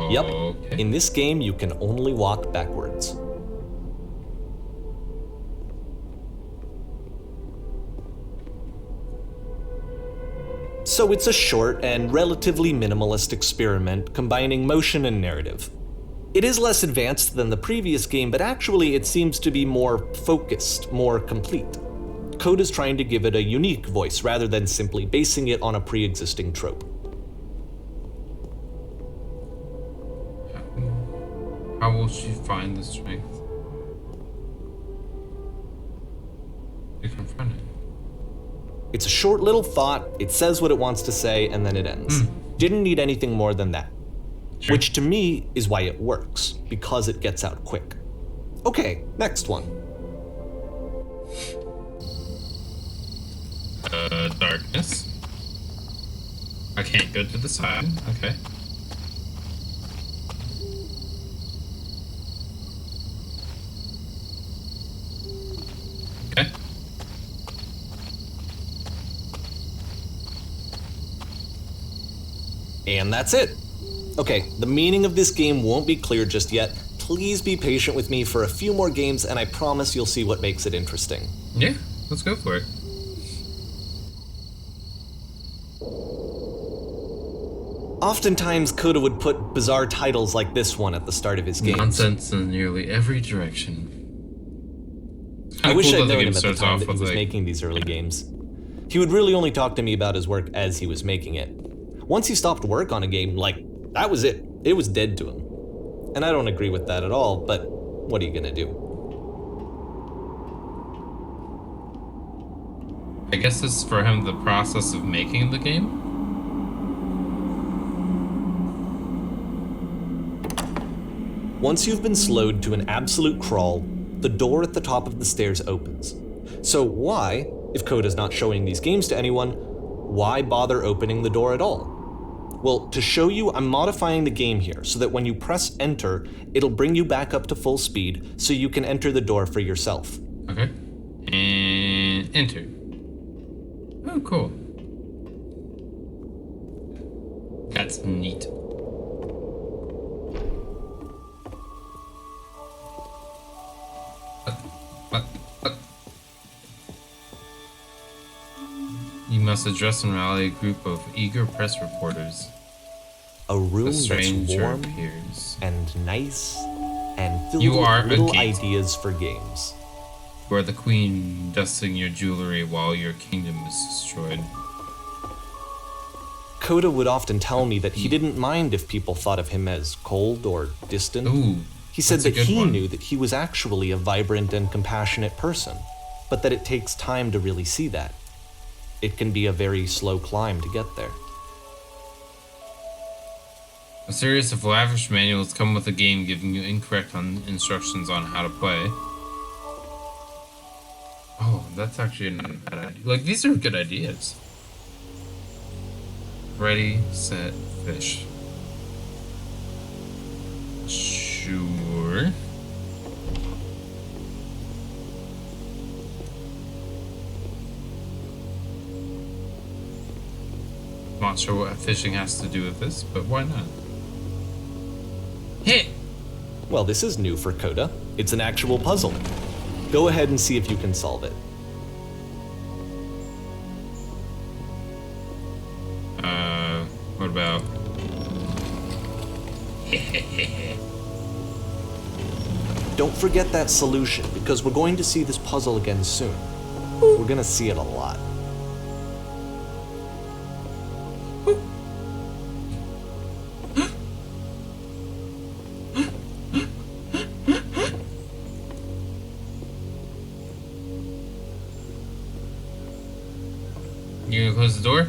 Yep, Okay. in this game you can only walk backwards. So it's a short and relatively minimalist experiment combining motion and narrative. It is less advanced than the previous game, but actually it seems to be more focused, more complete. Code is trying to give it a unique voice rather than simply basing it on a pre-existing trope. How will she find the strength to confront it? It's a short little thought, it says what it wants to say, and then it ends. Didn't need anything more than that. Sure. Which to me is why it works, because it gets out quick. Okay, next one. Darkness. I can't go to the side. Okay. Okay. And that's it. Okay, the meaning of this game won't be clear just yet. Please be patient with me for a few more games, and I promise you'll see what makes it interesting. Yeah, let's go for it. Oftentimes, Coda would put bizarre titles like this one at the start of his games. Nonsense in nearly every direction. I wish Cool I'd that known game him at the starts time off that he with, was like- making these early games. He would really only talk to me about his work as he was making it. Once he stopped work on a game, like, that was it. It was dead to him. And I don't agree with that at all, but what are you gonna do? I guess this is for him the process of making the game. Once you've been slowed to an absolute crawl, the door at the top of the stairs opens. So why, if Coda's not showing these games to anyone, why bother opening the door at all? Well, to show you, I'm modifying the game here so that when you press enter, it'll bring you back up to full speed so you can enter the door for yourself. Okay. And enter. Oh, cool. That's neat. What? You must address and rally a group of eager press reporters. A room The that's stranger warm appears. and nice and filled You are a with little gate. ideas for games. You are the queen, dusting your jewelry while your kingdom is destroyed. Coda would often tell me that he didn't mind if people thought of him as cold or distant. Ooh, He said that's a that good he one. knew that he was actually a vibrant and compassionate person, but that it takes time to really see that. It can be a very slow climb to get there. A series of lavish manuals come with a game giving you incorrect instructions on how to play. Oh, that's actually not a bad idea. Like, these are good ideas. Ready, set, fish. Sure. Not sure what fishing has to do with this, but why not? Hit! Well, this is new for Coda. It's an actual puzzle. Go ahead and see if you can solve it. What about? Don't forget that solution, because we're going to see this puzzle again soon. We're gonna see it a lot. You gonna close the door?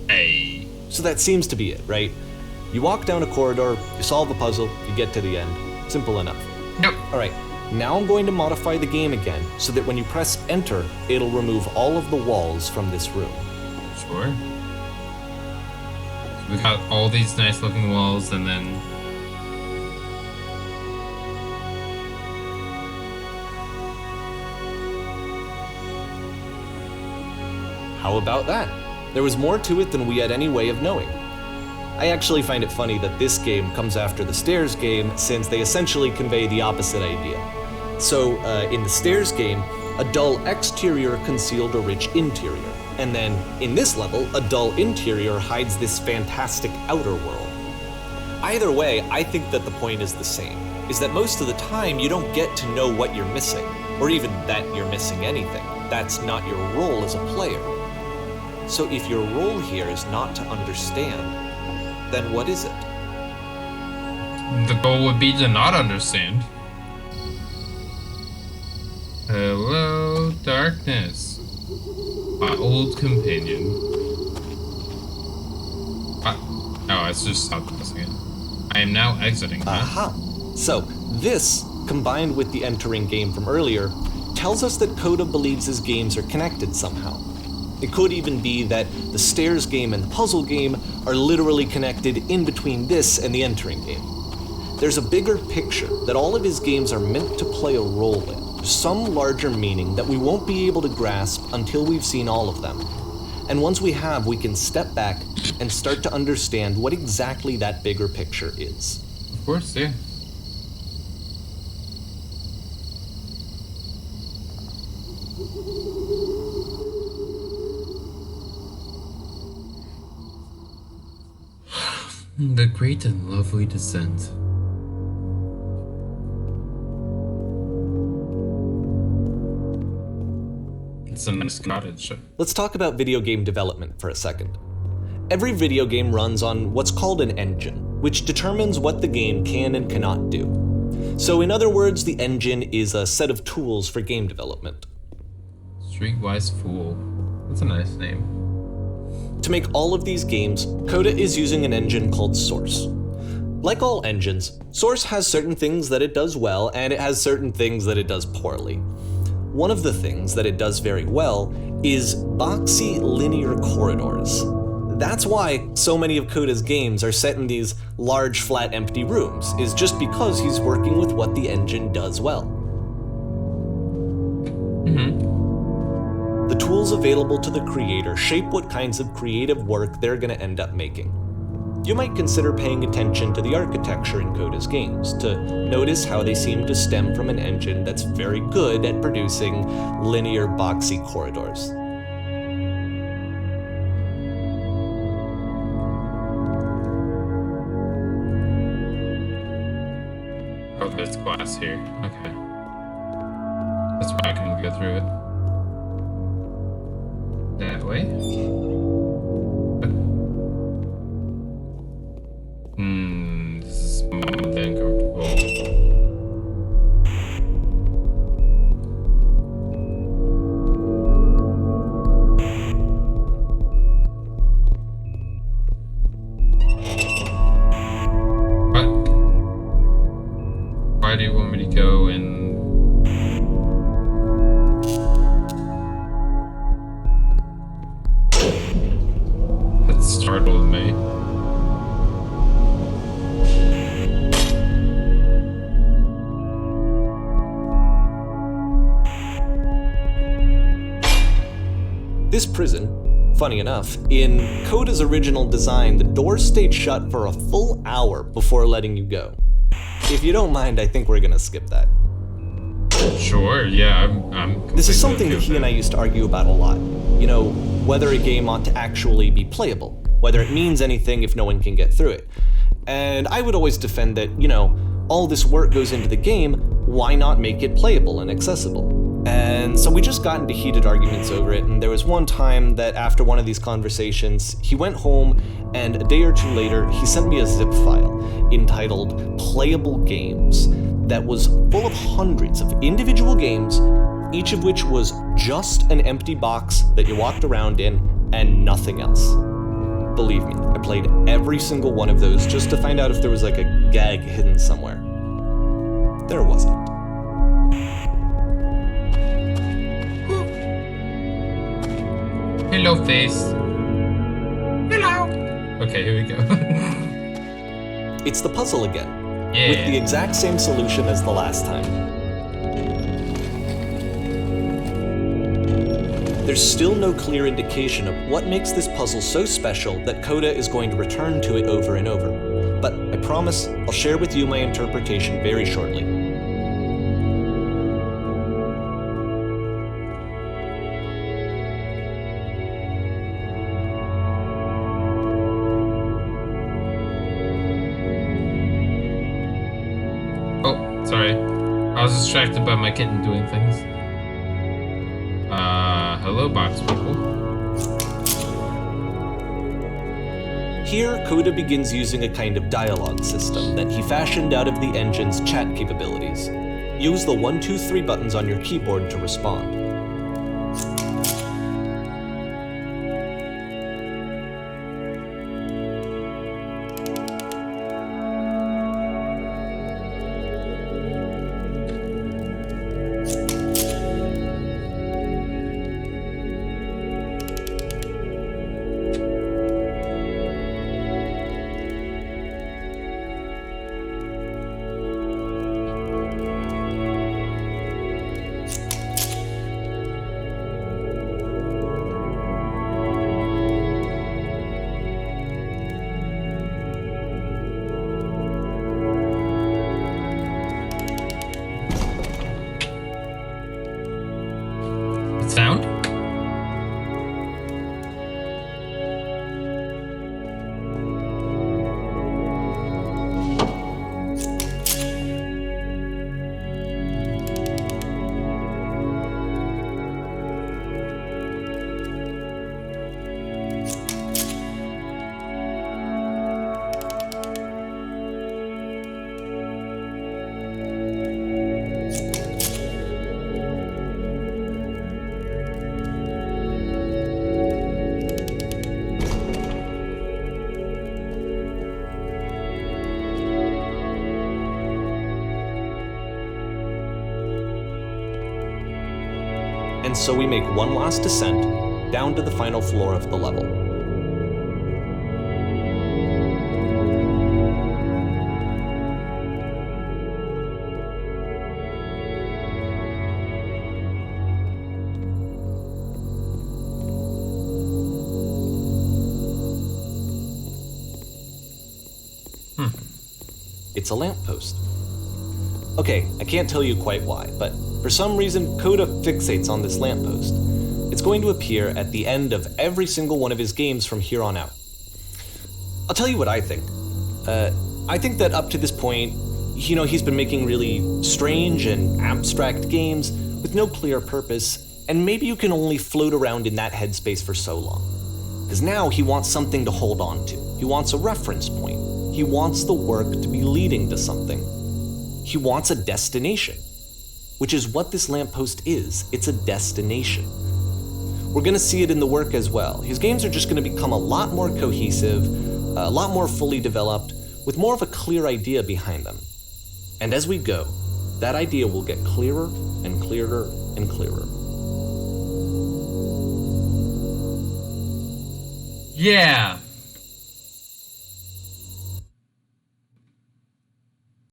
Hey. So that seems to be it, right? You walk down a corridor, you solve the puzzle, you get to the end. Simple enough. Nope. Alright, now I'm going to modify the game again so that when you press enter, it'll remove all of the walls from this room. Sure. We got all these nice looking walls and then... How about that? There was more to it than we had any way of knowing. I actually find it funny that this game comes after the Stairs game, since they essentially convey the opposite idea. So, in the Stairs game, a dull exterior concealed a rich interior, and then, in this level, a dull interior hides this fantastic outer world. Either way, I think that the point is the same, is that most of the time you don't get to know what you're missing, or even that you're missing anything. That's not your role as a player. So if your role here is not to understand, then what is it? The goal would be to not understand. Hello, darkness. My old companion. Oh, it's just stopped pressing it. I am now exiting. Aha! So, this, combined with the entering game from earlier, tells us that Coda believes his games are connected somehow. It could even be that the Stairs game and the puzzle game are literally connected in between this and the entering game. There's a bigger picture that all of his games are meant to play a role in, some larger meaning that we won't be able to grasp until we've seen all of them. And once we have, we can step back and start to understand what exactly that bigger picture is. Of course, yeah. The Great and Lovely Descent. It's a nice cottage. Let's talk about video game development for a second. Every video game runs on what's called an engine, which determines what the game can and cannot do. So in other words, the engine is a set of tools for game development. Streetwise Fool. That's a nice name. To make all of these games, Coda is using an engine called Source. Like all engines, Source has certain things that it does well, and it has certain things that it does poorly. One of the things that it does very well is boxy linear corridors. That's why so many of Coda's games are set in these large, flat, empty rooms, is just because he's working with what the engine does well. The tools available to the creator shape what kinds of creative work they're going to end up making. You might consider paying attention to the architecture in Coda's games to notice how they seem to stem from an engine that's very good at producing linear, boxy corridors. Oh, there's glass here. Okay. That's why I couldn't go through it. That way? This is uncomfortable. What? Why do you want me to go in? That startled me. This prison, funny enough, in Coda's original design, the doors stayed shut for a full hour before letting you go. If you don't mind, I think we're gonna skip that. Sure, yeah, I'm This is something completely that okay he and I with used to argue about a lot. You know, whether a game ought to actually be playable, whether it means anything if no one can get through it. And I would always defend that, you know, all this work goes into the game, why not make it playable and accessible? And so we just got into heated arguments over it, and there was one time that after one of these conversations, he went home, and a day or two later, he sent me a zip file entitled Playable Games that was full of hundreds of individual games, each of which was just an empty box that you walked around in and nothing else. Believe me, I played every single one of those just to find out if there was like a gag hidden somewhere. There wasn't. Hello, face. Hello. Okay, here we go. It's the puzzle again, Yeah. with the exact same solution as the last time. There's still no clear indication of what makes this puzzle so special that Coda is going to return to it over and over. But I promise I'll share with you my interpretation very shortly. Oh, sorry. I was distracted by my kitten doing things. Hello, box people. Here, Coda begins using a kind of dialogue system that he fashioned out of the engine's chat capabilities. Use the 1, 2, 3 buttons on your keyboard to respond. Sound? And so we make one last descent down to the final floor of the level. It's a lamppost. Okay, I can't tell you quite why, but for some reason, Coda fixates on this lamppost. It's going to appear at the end of every single one of his games from here on out. I'll tell you what I think. I think that up to this point, he's been making really strange and abstract games with no clear purpose, and maybe you can only float around in that headspace for so long. Because now he wants something to hold on to. He wants a reference point. He wants the work to be leading to something. He wants a destination, which is what this lamppost is. It's a destination. We're going to see it in the work as well. His games are just going to become a lot more cohesive, a lot more fully developed, with more of a clear idea behind them. And as we go, that idea will get clearer and clearer and clearer. Yeah.